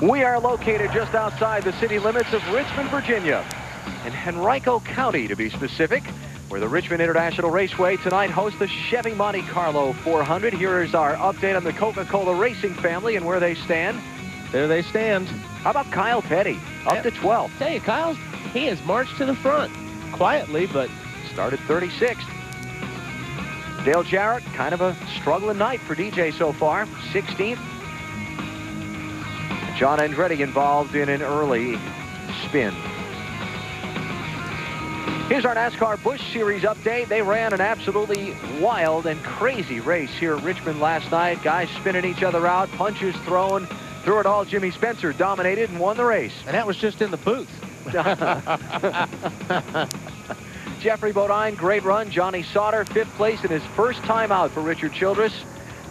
We are located just outside the city limits of Richmond, Virginia, in Henrico County, to be specific, where the Richmond International Raceway tonight hosts the Chevy Monte Carlo 400. Here is our update on the Coca-Cola racing family and where they stand. There they stand. How about Kyle Petty, up to 12th? Tell you, Kyle, he has marched to the front quietly, but started 36th. Dale Jarrett, kind of a struggling night for DJ so far, 16th. John Andretti involved in an early spin. Here's our NASCAR Busch Series update. They ran an absolutely wild and crazy race here at Richmond last night. Guys spinning each other out, punches thrown. Through it all, Jimmy Spencer dominated and won the race. And that was just in the booth. Jeffrey Bodine, great run. Johnny Sauter, 5th place in his first time out for Richard Childress.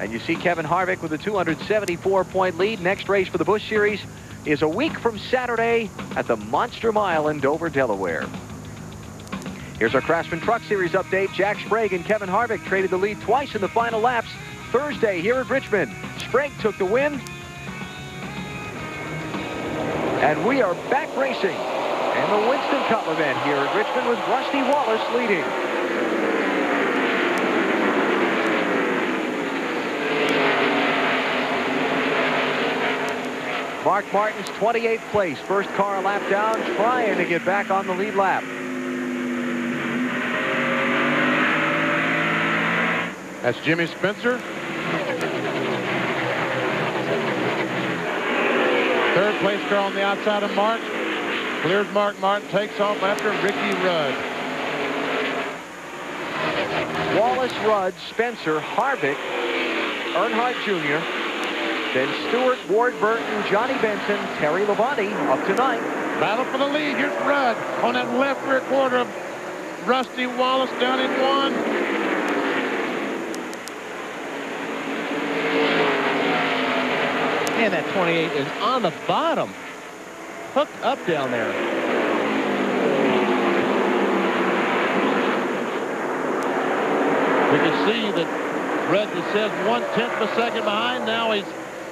And you see Kevin Harvick with a 274-point lead. Next race for the Busch Series is a week from Saturday at the Monster Mile in Dover, Delaware. Here's our Craftsman Truck Series update. Jack Sprague and Kevin Harvick traded the lead twice in the final laps Thursday here at Richmond. Sprague took the win. And we are back racing in the Winston Cup event here at Richmond with Rusty Wallace leading. Mark Martin's 28th place, first car a lap down, trying to get back on the lead lap. That's Jimmy Spencer. Third place car on the outside of Mark. Clears Mark. Martin takes off after Ricky Rudd. Wallace, Rudd, Spencer, Harvick, Earnhardt Jr., then Stewart, Ward Burton, Johnny Benson, Terry Labonte up to 9th. Battle for the lead. Here's Rudd on that left rear quarter of Rusty Wallace down in 1. And that 28 is on the bottom. Hooked up down there. We can see that Rudd says 1/10 of a second behind. Now he's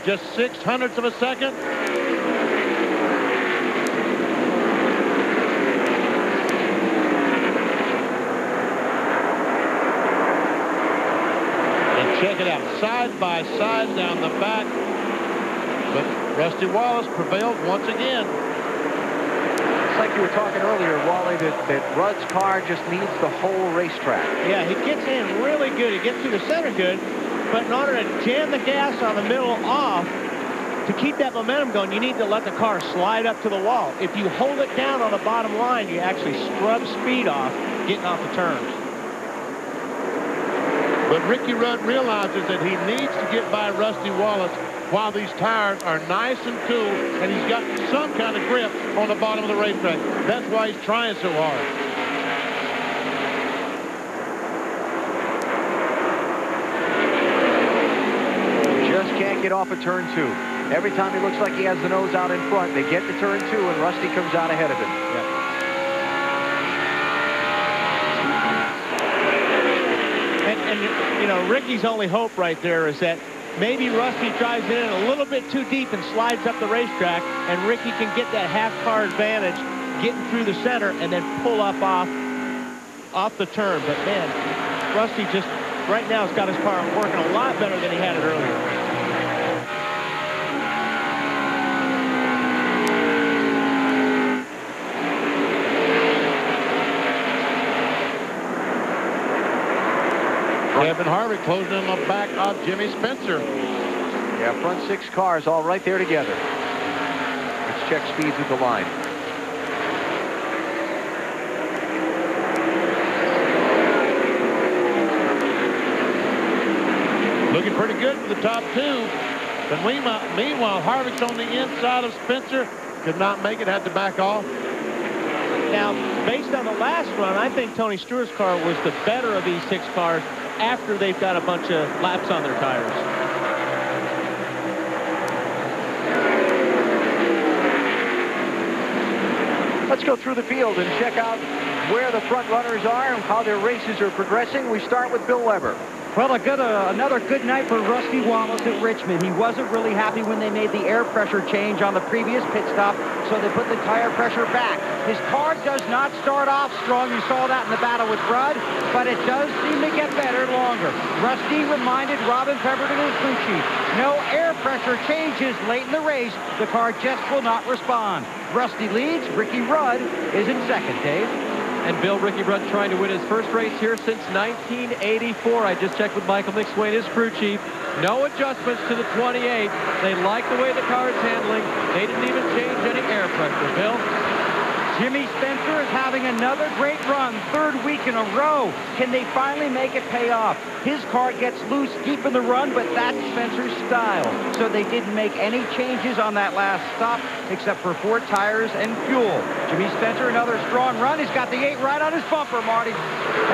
just 0.06 of a second. And check it out, side by side down the back. But Rusty Wallace prevailed once again. It's like you were talking earlier, Wally, that Rudd's car just needs the whole racetrack. Yeah, he gets in really good. He gets through the center good. But in order to jam the gas on the middle off, to keep that momentum going, you need to let the car slide up to the wall. If you hold it down on the bottom line, you actually scrub speed off, getting off the turns. But Ricky Rudd realizes that he needs to get by Rusty Wallace while these tires are nice and cool, and he's got some kind of grip on the bottom of the racetrack. That's why he's trying so hard. Just can't get off of turn 2. Every time he looks like he has the nose out in front, they get to turn 2, and Rusty comes out ahead of him. And you know, Ricky's only hope right there is that maybe Rusty drives in a little bit too deep and slides up the racetrack, and Ricky can get that half-car advantage getting through the center and then pull up off the turn. But, man, Rusty just right now has got his car working a lot better than he had it earlier. Kevin Harvick closing in on the back of Jimmy Spencer. Yeah, front 6 cars all right there together. Let's check speeds at the line. Looking pretty good for the top 2. But meanwhile, Harvick's on the inside of Spencer. Could not make it, had to back off. Now, based on the last run, I think Tony Stewart's car was the better of these 6 cars after they've got a bunch of laps on their tires. Let's go through the field and check out where the front runners are and how their races are progressing. We start with Bill Weber. Well, another good night for Rusty Wallace at Richmond. He wasn't really happy when they made the air pressure change on the previous pit stop, so they put the tire pressure back. His car does not start off strong. You saw that in the battle with Rudd, but it does seem to get better longer. Rusty reminded Robin Pemberton and his crew chief, no air pressure changes late in the race. The car just will not respond. Rusty leads. Ricky Rudd is in second, Dave. And Bill, Ricky Rudd trying to win his first race here since 1984. I just checked with Michael McSwain, his crew chief. No adjustments to the 28. They like the way the car is handling. They didn't even change any air pressure, Bill. Jimmy Spencer is having another great run, third week in a row. Can they finally make it pay off? His car gets loose deep in the run, but that's Spencer's style. So they didn't make any changes on that last stop, except for 4 tires and fuel. Jimmy Spencer, another strong run. He's got the 8 right on his bumper, Marty.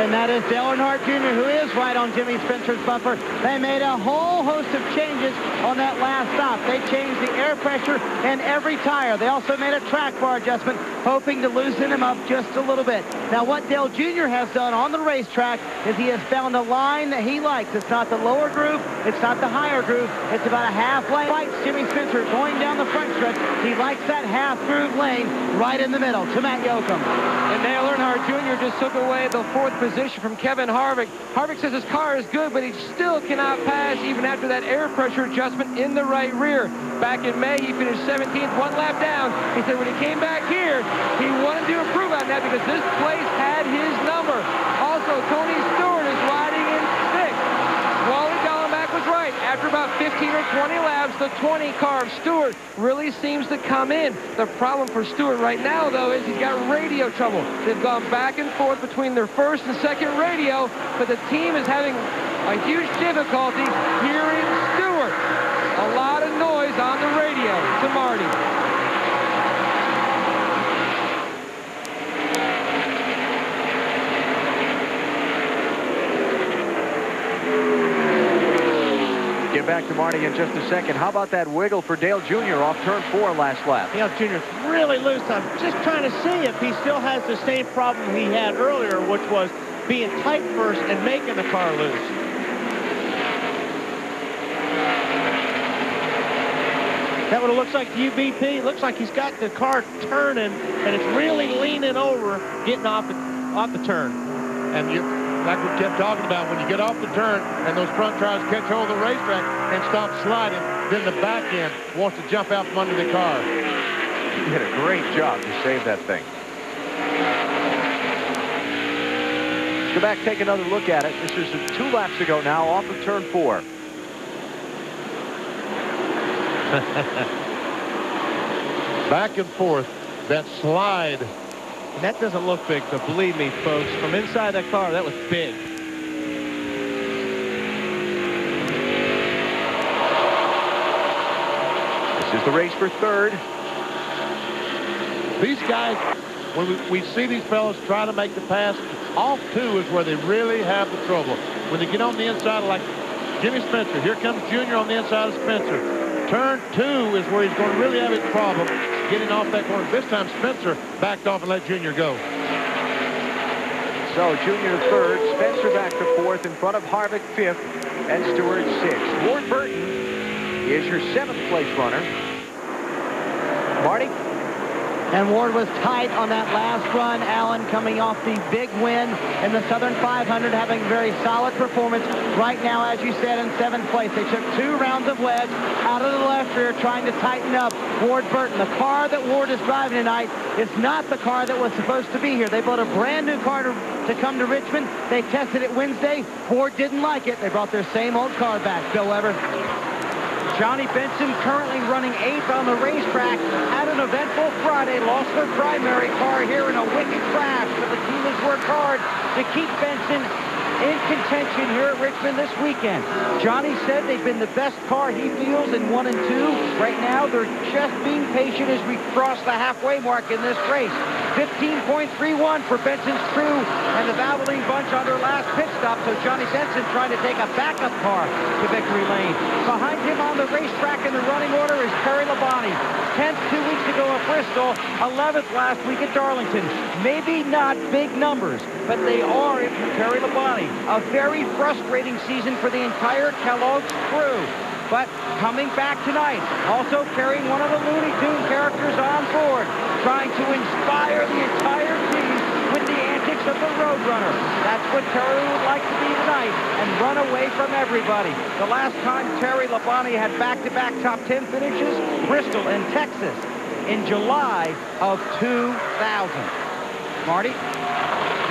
And that is Dale Earnhardt Jr., who is right on Jimmy Spencer's bumper. They made a whole host of changes on that last stop. They changed the air pressure in every tire. They also made a track bar adjustment, hoping to loosen him up just a little bit. Now, what Dale Jr. has done on the racetrack is he has found a line that he likes. It's not the lower groove. It's not the higher groove. It's about a half lane. Fights Jimmy Spencer going down the front stretch. He likes that half groove lane right in the middle to Matt Yoakum. And Dale Earnhardt Jr. just took away the 4th position from Kevin Harvick. Harvick says his car is good, but he still cannot pass even after that air pressure adjustment in the right rear. Back in May, he finished 17th, 1 lap down. He said when he came back here, he wanted to improve on that because this place had his number. Also, Tony Stewart is riding in 6th. Wally Dallenbach was right. After about 15 or 20 laps, the 20 car of Stewart really seems to come in. The problem for Stewart right now, though, is he's got radio trouble. They've gone back and forth between their first and second radio, but the team is having a huge difficulty hearing Stewart. A lot of noise on the radio to Marty. Get back to Marty in just a second. How about that wiggle for Dale Jr. off turn 4 last lap? Dale Jr.'s really loose. I'm just trying to see if he still has the same problem he had earlier, which was being tight first and making the car loose. That what it looks like to you, BP? It looks like he's got the car turning, and it's really leaning over, getting off the turn. And like we kept talking about, when you get off the turn and those front tires catch hold of the racetrack and stop sliding, then the back end wants to jump out from under the car. He did a great job to save that thing. Let's go back, take another look at it. This is 2 laps ago now, off of turn 4. Back and forth, that slide. And that doesn't look big, but believe me, folks, from inside that car, that was big. This is the race for 3rd. These guys, when we see these fellas try to make the pass, off 2 is where they really have the trouble. When they get on the inside, like Jimmy Spencer, here comes Junior on the inside of Spencer. Turn 2 is where he's going to really have his problem getting off that corner. This time Spencer backed off and let Junior go. So Junior 3rd, Spencer back to 4th, in front of Harvick 5th, and Stewart 6th. Ward Burton is your 7th place runner. Marty? And Ward was tight on that last run. Allen coming off the big win in the Southern 500, having a very solid performance. Right now, as you said, in 7th place. They took 2 rounds of wedge out of the left rear, trying to tighten up Ward Burton. The car that Ward is driving tonight is not the car that was supposed to be here. They built a brand new car to come to Richmond. They tested it Wednesday. Ford didn't like it. They brought their same old car back. Bill Weber. Johnny Benson currently running 8th on the racetrack. Had an eventful Friday, lost their primary car here in a wicked crash, but the team has worked hard to keep Benson in contention here at Richmond this weekend. Johnny said they've been the best car he feels in 1 and 2. Right now, they're just being patient as we cross the halfway mark in this race. 15.31 for Benson's crew and the Valvoline bunch on their last pit stop. So Johnny Benson trying to take a backup car to victory lane. Behind him on the racetrack in the running order is Terry Labonte. 10th 2 weeks ago at Bristol, 11th last week at Darlington. Maybe not big numbers, but they are it for Terry Labonte. A very frustrating season for the entire Kellogg's crew. But coming back tonight, also carrying one of the Looney Tune characters on board, trying to inspire the entire team with the antics of the Roadrunner. That's what Terry would like to be tonight and run away from everybody. The last time Terry Labonte had back-to-back top 10 finishes, Bristol and Texas in July of 2000. Marty?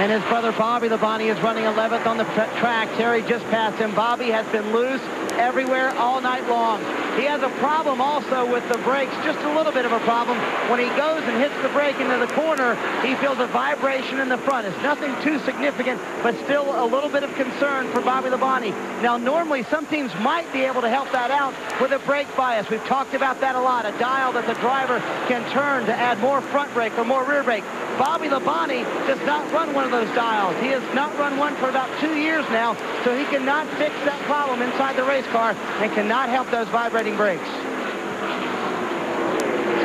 And his brother Bobby Labonte is running 11th on the track. Terry just passed him. Bobby has been loose everywhere all night long. He has a problem also with the brakes, just a little bit of a problem. When he goes and hits the brake into the corner, he feels a vibration in the front. It's nothing too significant, but still a little bit of concern for Bobby Labonte. Now, normally, some teams might be able to help that out with a brake bias. We've talked about that a lot, a dial that the driver can turn to add more front brake or more rear brake. Bobby Labonte does not run one of those dials. He has not run one for about 2 years now, so he cannot fix that problem inside the race car and cannot help those vibrating brakes.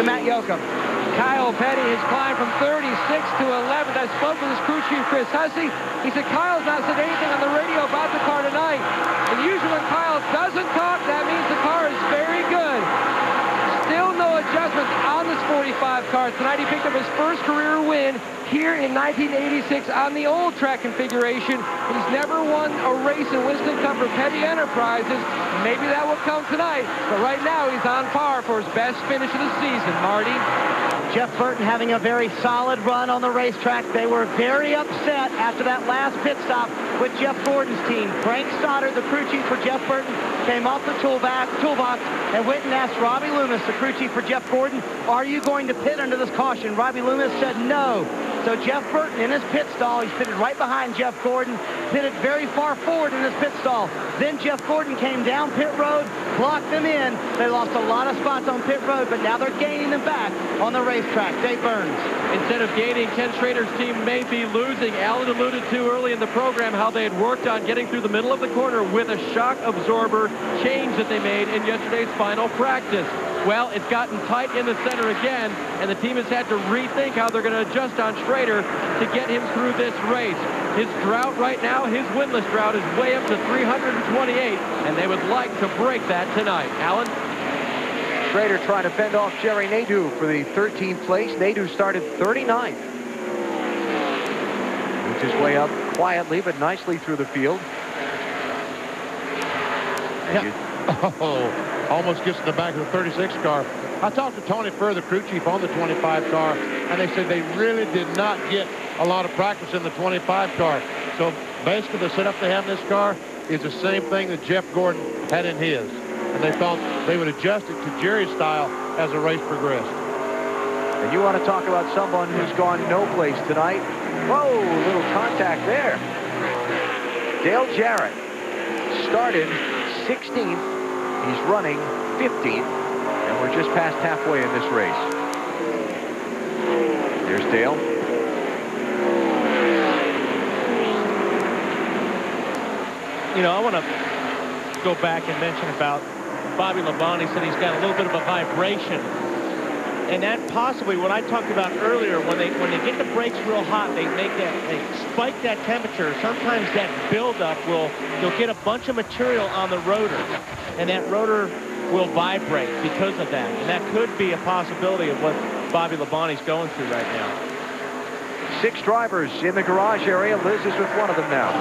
To Matt Yoakum. Kyle Petty has climbed from 36th to 11th. I spoke with his crew chief, Chris Hussey. He said Kyle's not said anything on the radio about the car tonight. And usually when Kyle doesn't talk, that means the car is very good. Still no adjustments on this 45 car. Tonight he picked up his first career win here in 1986 on the old track configuration. He's never won a race in Winston Cup for Petty Enterprises. Maybe that will come tonight, but right now he's on par for his best finish of the season, Marty. Jeff Burton having a very solid run on the racetrack. They were very upset after that last pit stop with Jeff Gordon's team. Frank Stoddard, the crew chief for Jeff Burton, came off the toolbox and went and asked Robbie Loomis, the crew chief for Jeff Gordon, are you going to pit under this caution? Robbie Loomis said no. So Jeff Burton in his pit stall, he's pitted right behind Jeff Gordon, pitted very far forward in his pit stall. Then Jeff Gordon came down pit road, blocked them in. They lost a lot of spots on pit road, but now they're gaining them back on the racetrack. Dave Burns. Instead of gaining, Ken Schrader's team may be losing. Alan alluded to early in the program how they had worked on getting through the middle of the corner with a shock absorber change that they made in yesterday's final practice. Well, it's gotten tight in the center again, and the team has had to rethink how they're going to adjust on Schrader to get him through this race. His drought right now, his winless drought, is way up to 328, and they would like to break that tonight. Alan? Schrader trying to fend off Jerry Nadeau for the 13th place. Nadeau started 39th. Moved his way up quietly but nicely through the field. Almost gets in the back of the 36 car. I talked to Tony Furr, the crew chief on the 25 car, and they said they really did not get a lot of practice in the 25 car. So basically the setup they have in this car is the same thing that Jeff Gordon had in his. And they thought they would adjust it to Jerry's style as the race progressed. And you want to talk about someone who's gone no place tonight. Whoa, little contact there. Dale Jarrett started 16th. He's running 15th, and we're just past halfway in this race. There's Dale. You know, I want to go back and mention about Bobby Labonte. Said he's got a little bit of a vibration. And that possibly what I talked about earlier, when they get the brakes real hot, they spike that temperature. Sometimes that buildup you'll get a bunch of material on the rotor, and that rotor will vibrate because of that. And that could be a possibility of what Bobby Labonte's going through right now. 6 drivers in the garage area. Liz is with one of them now.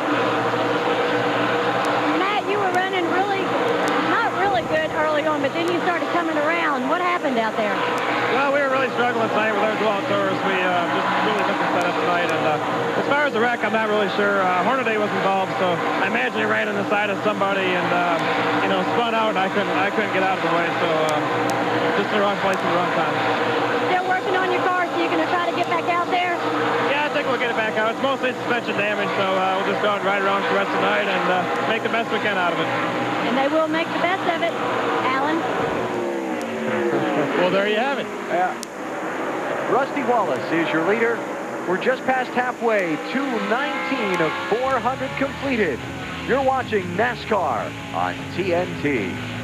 Matt, you were running not really good early on, but then you started coming around. What happened out there? Well, we were really struggling tonight with our dual outdoors. We just really took the setup tonight. And as far as the wreck, I'm not really sure. Hornaday was involved, so I imagine he ran in the side of somebody and, spun out, and I couldn't get out of the way. So just the wrong place at the wrong time. Still working on your car, so you're going to try to get back out there? Yeah, I think we'll get it back out. It's mostly suspension damage, so we'll just go out and ride around for the rest of the night and make the best we can out of it. And they will make the best of it, Alan. Well, there you have it. Yeah. Rusty Wallace is your leader. We're just past halfway, 219 of 400 completed. You're watching NASCAR on TNT.